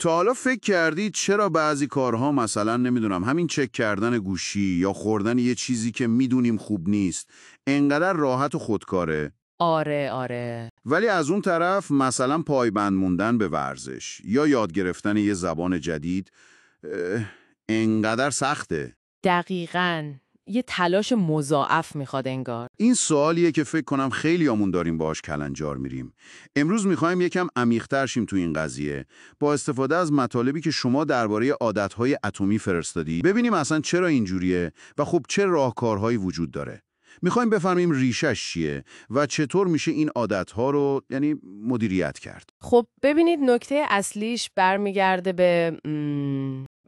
تا حالا فکر کردید چرا بعضی کارها مثلا نمیدونم همین چک کردن گوشی یا خوردن یه چیزی که میدونیم خوب نیست انقدر راحت و خودکاره؟ آره. ولی از اون طرف مثلا پایبند موندن به ورزش یا یاد گرفتن یه زبان جدید انقدر سخته. دقیقاً. یه تلاش مضاعف میخواد انگار. این سوالیه که فکر کنم خیلیامون داریم باهاش کلنجار میریم. امروز میخوایم یکم عمیق‌تر شیم تو این قضیه با استفاده از مطالبی که شما درباره عادت‌های اتمی فرستادی. ببینیم اصلا چرا اینجوریه و خب چه راهکارهایی وجود داره. میخوایم بفهمیم ریشش چیه و چطور میشه این عادت‌ها رو یعنی مدیریت کرد. خب ببینید نکته اصلیش برمیگرده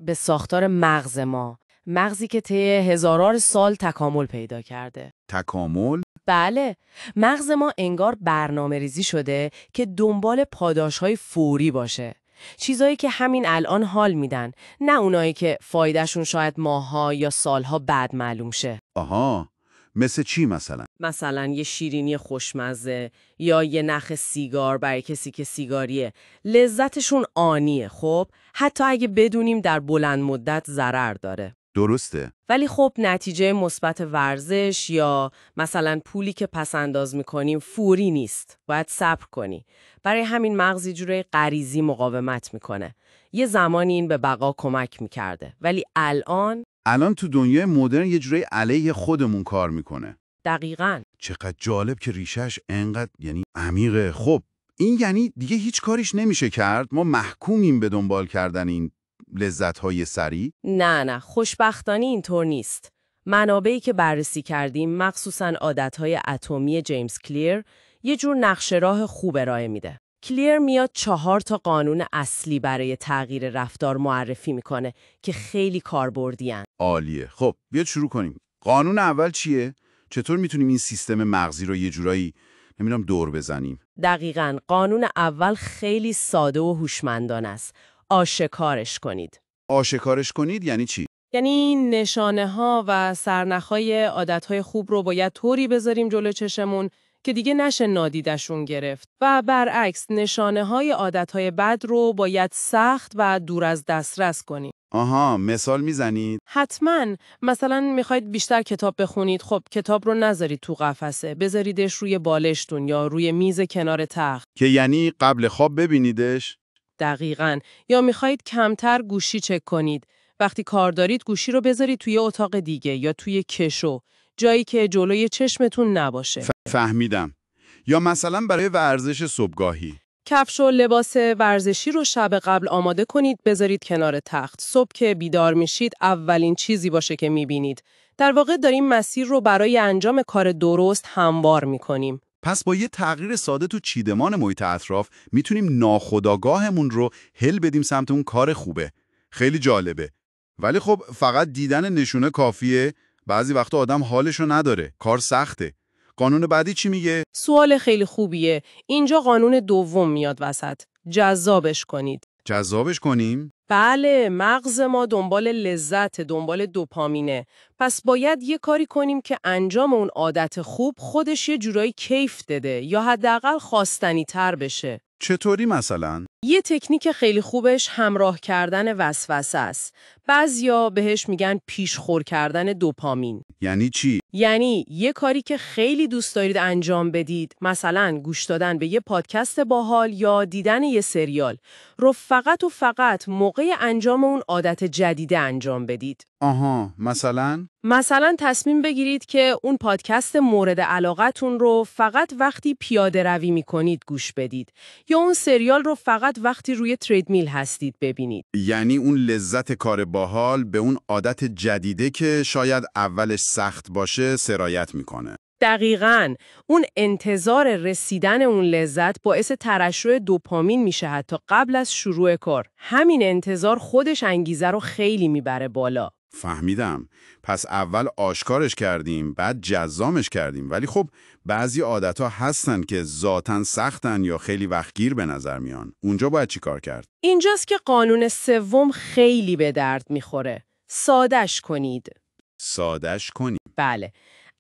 به ساختار مغز ما. مغزی که طی هزاران سال تکامل پیدا کرده. تکامل؟ بله، مغز ما انگار برنامه‌ریزی شده که دنبال پاداش‌های فوری باشه. چیزایی که همین الان حال میدن، نه اونایی که فایدهشون شاید ماه‌ها یا سال‌ها بعد معلوم شه. آها، مثل چی مثلا؟ مثلا یه شیرینی خوشمزه یا یه نخ سیگار برای کسی که سیگاریه. لذتشون آنیه خب، حتی اگه بدونیم در بلند مدت ضرر داره. درسته. ولی خب نتیجه مثبت ورزش یا مثلا پولی که پسنداز میکنیم فوری نیست. باید صبر کنی. برای همین مغز جوری غریزی مقاومت میکنه. یه زمانی این به بقا کمک میکرده. ولی الان تو دنیای مدرن یه جوری علیه خودمون کار میکنه. دقیقاً. چقدر جالب که ریشش انقدر یعنی عمیقه. خب این یعنی دیگه هیچ کاریش نمیشه کرد؟ ما محکومیم به دنبال کردن این لذت‌های سریع؟ نه، خوشبختانه اینطور نیست. منابعی که بررسی کردیم، مخصوصاً عادت‌های اتمی جیمز کلیر، یه جور نقشه راه خوب ارائه میده. کلیر میاد 4 قانون اصلی برای تغییر رفتار معرفی میکنه که خیلی کاربردی‌ان. عالیه. خب بیاد شروع کنیم. قانون اول چیه؟ چطور میتونیم این سیستم مغزی رو یه جورایی نمیدونم دور بزنیم؟ دقیقاً. قانون اول خیلی ساده و هوشمندانه است. آشکارش کنید. آشکارش کنید یعنی چی؟ یعنی نشانه‌ها و سرنخ‌های عادت‌های خوب رو باید طوری بذاریم جلو چشمون که دیگه نشه نادیدشون گرفت و برعکس نشانه‌های عادت‌های بد رو باید سخت و دور از دسترس کنیم. آها، مثال میزنید؟ حتماً. مثلا میخواید بیشتر کتاب بخونید، خب کتاب رو نذارید تو قفسه، بذاریدش روی بالشتون یا روی میز کنار تخت. که یعنی قبل خواب ببینیدش؟ دقیقاً. یا میخواید کمتر گوشی چک کنید. وقتی کار دارید گوشی رو بذارید توی اتاق دیگه یا توی کشو، جایی که جلوی چشمتون نباشه. فهمیدم. یا مثلا برای ورزش صبحگاهی. کفش و لباس ورزشی رو شب قبل آماده کنید، بذارید کنار تخت. صبح که بیدار میشید اولین چیزی باشه که میبینید. در واقع داریم مسیر رو برای انجام کار درست هموار میکنیم. پس با یه تغییر ساده تو چیدمان محیط اطراف میتونیم ناخودآگاهمون رو هل بدیم سمت اون کار خوبه. خیلی جالبه. ولی خب فقط دیدن نشونه کافیه. بعضی وقتا آدم حالشو نداره. کار سخته. قانون بعدی چی میگه؟ سوال خیلی خوبیه. اینجا قانون دوم میاد وسط. جذابش کنید. جذابش کنیم؟ بله، مغز ما دنبال لذت، دنبال دوپامینه. پس باید یه کاری کنیم که انجام اون عادت خوب خودش یه جورایی کیف دده یا حداقل خواستنی تر بشه. چطوری مثلا؟ یه تکنیک خیلی خوبش همراه کردن وسوسه است. بعضیا بهش میگن پیشخور کردن دوپامین. یعنی چی؟ یعنی یه کاری که خیلی دوست دارید انجام بدید، مثلا گوش دادن به یه پادکست باحال یا دیدن یه سریال، رو فقط و فقط موقع انجام اون عادت جدیده انجام بدید. آها، مثلا تصمیم بگیرید که اون پادکست مورد علاقتون رو فقط وقتی پیاده روی میکنید گوش بدید یا اون سریال رو فقط وقتی روی تریدمیل هستید ببینید. یعنی اون لذت کار باحال به اون عادت جدیده که شاید اولش سخت باشه سرایت میکنه. دقیقاً. اون انتظار رسیدن اون لذت باعث ترشح دوپامین میشه حتی قبل از شروع کار. همین انتظار خودش انگیزه رو خیلی میبره بالا. فهمیدم. پس اول آشکارش کردیم، بعد جذامش کردیم. ولی خب بعضی عادتها هستن که ذاتاً سختن یا خیلی وقتگیر به نظر میان. اونجا باید چی کار کرد؟ اینجاست که قانون سوم خیلی به درد میخوره. ساده‌اش کنید. ساده‌اش کنیم. بله.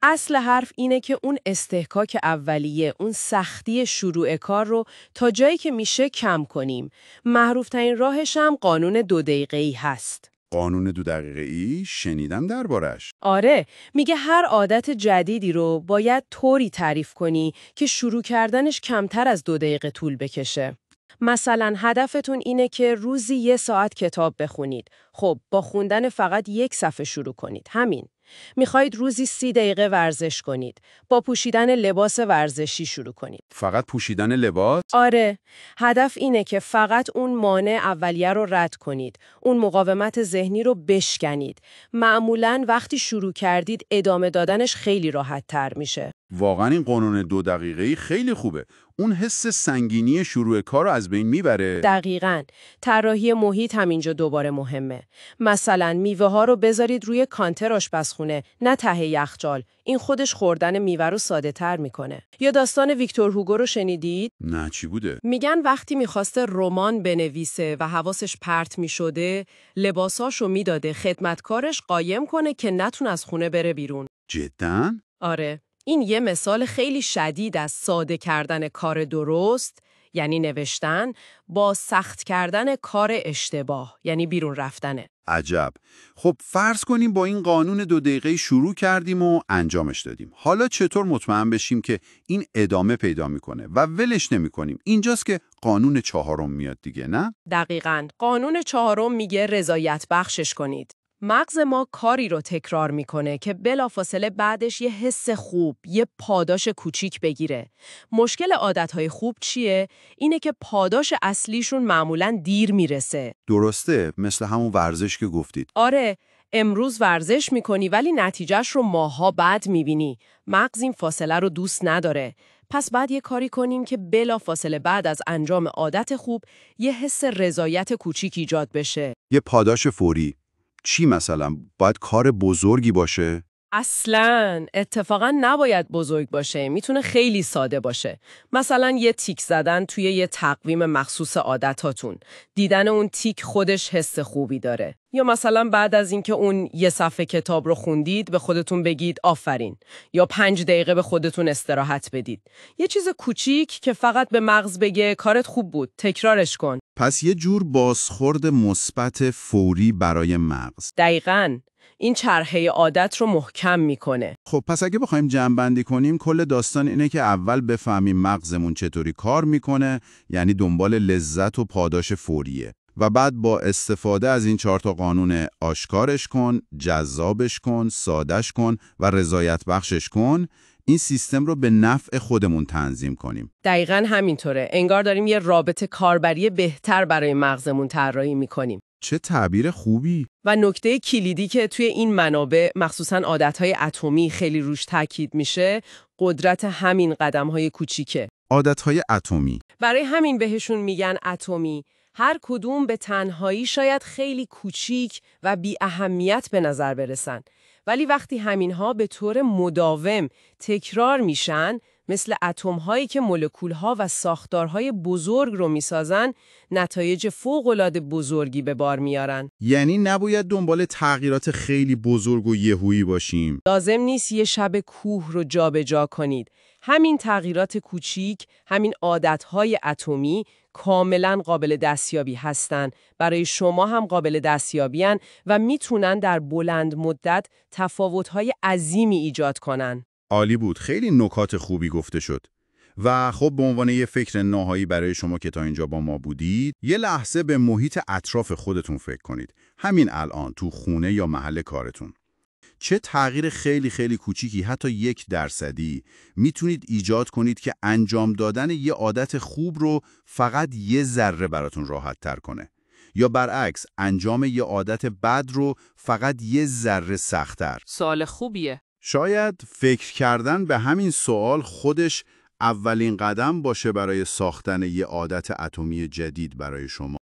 اصل حرف اینه که اون استحکاک اولیه، اون سختی شروع کار رو تا جایی که میشه کم کنیم. معروف‌ترین راهش هم قانون 2 دقیقه‌ای هست. قانون 2 دقیقه‌ای شنیدم دربارش. آره، میگه هر عادت جدیدی رو باید طوری تعریف کنی که شروع کردنش کمتر از 2 دقیقه طول بکشه. مثلا هدفتون اینه که روزی 1 ساعت کتاب بخونید. خب با خوندن فقط 1 صفحه شروع کنید. همین. میخواید روزی 30 دقیقه ورزش کنید. با پوشیدن لباس ورزشی شروع کنید. فقط پوشیدن لباس؟ آره، هدف اینه که فقط اون مانع اولیه رو رد کنید. اون مقاومت ذهنی رو بشکنید. معمولاً وقتی شروع کردید ادامه دادنش خیلی راحت تر میشه. واقعا این قانون 2 دقیقه‌ای خیلی خوبه. اون حس سنگینی شروع کار رو از بین میبره. دقیقاً. طراحی محیط همینجا دوباره مهمه. مثلا میوه ها رو بذارید روی کانتر آشپزخونه، نه ته یخچال. این خودش خوردن میوه رو ساده تر میکنه. یا داستان ویکتور هوگو رو شنیدید؟ نه، چی بوده؟ میگن وقتی میخواسته رمان بنویسه و حواسش پرت میشده، لباساشو میداده خدمتکارش قایم کنه که نتونه از خونه بره بیرون. جداً؟ آره، این یه مثال خیلی شدید از ساده کردن کار درست، یعنی نوشتن، با سخت کردن کار اشتباه، یعنی بیرون رفتنه. عجب. خب فرض کنیم با این قانون 2 دقیقه‌ای شروع کردیم و انجامش دادیم. حالا چطور مطمئن بشیم که این ادامه پیدا میکنه و ولش نمی‌کنیم؟ اینجاست که قانون 4 میاد دیگه، نه؟ دقیقاً. قانون 4 میگه رضایت بخشش کنید. مغز ما کاری رو تکرار میکنه که بلافاصله بعدش یه حس خوب، یه پاداش کوچیک بگیره. مشکل عادتهای خوب چیه؟ اینه که پاداش اصلیشون معمولاً دیر میرسه. درسته، مثل همون ورزش که گفتید. آره، امروز ورزش میکنی ولی نتیجهش رو ماها بعد میبینی. مغز این فاصله رو دوست نداره. پس بعد یه کاری کنیم که بلافاصله بعد از انجام عادت خوب یه حس رضایت کوچیک ایجاد بشه. یه پاداش فوری. چی مثلا؟ باید کار بزرگی باشه؟ اصلاً اتفاقاً نباید بزرگ باشه. میتونه خیلی ساده باشه. مثلا یه تیک زدن توی یه تقویم مخصوص عادتاتون. دیدن اون تیک خودش حس خوبی داره. یا مثلا بعد از اینکه اون یه صفحه کتاب رو خوندید به خودتون بگید آفرین. یا 5 دقیقه به خودتون استراحت بدید. یه چیز کوچیک که فقط به مغز بگه کارت خوب بود، تکرارش کن. پس یه جور بازخورد مثبت فوری برای مغز. دقیقاً. این چرخه عادت رو محکم میکنه. خب پس اگه بخوایم جمع‌بندی کنیم، کل داستان اینه که اول بفهمیم مغزمون چطوری کار میکنه، یعنی دنبال لذت و پاداش فوریه. و بعد با استفاده از این 4 قانون آشکارش کن، جذابش کن، سادهش کن و رضایت بخشش کن، این سیستم رو به نفع خودمون تنظیم کنیم. دقیقاً همینطوره. انگار داریم یه رابطه کاربری بهتر برای مغزمون طراحی میکنیم. چه تعبیر خوبی! و نکته کلیدی که توی این منابع مخصوصاً عادتهای اتمی خیلی روش تاکید میشه، قدرت همین قدم‌های کوچیکه. عادتهای اتمی. برای همین بهشون میگن اتمی. هر کدوم به تنهایی شاید خیلی کوچیک و بی اهمیت به نظر برسن. ولی وقتی همینها به طور مداوم تکرار میشن، مثل اتم‌هایی که مولکول‌ها و ساختارهای بزرگ رو میسازن، نتایج فوق‌العاده بزرگی به بار میارن. یعنی نباید دنبال تغییرات خیلی بزرگ و یهویی باشیم. لازم نیست یه شب کوه رو جابجا کنید. همین تغییرات کوچیک، همین عادت‌های اتمی کاملاً قابل دستیابی هستن. برای شما هم قابل دستیابی‌ان و میتونن در بلند مدت تفاوت‌های عظیمی ایجاد کنن. عالی بود. خیلی نکات خوبی گفته شد. و خب به عنوان یه فکر نهایی برای شما که تا اینجا با ما بودید، یه لحظه به محیط اطراف خودتون فکر کنید. همین الان تو خونه یا محل کارتون. چه تغییر خیلی خیلی کوچیکی، حتی 1% میتونید ایجاد کنید که انجام دادن یه عادت خوب رو فقط یه ذره براتون راحت تر کنه. یا برعکس، انجام یه عادت بد رو فقط یه ذره سخت‌تر. سوال خوبیه. شاید فکر کردن به همین سوال خودش اولین قدم باشه برای ساختن یه عادت اتمی جدید برای شما.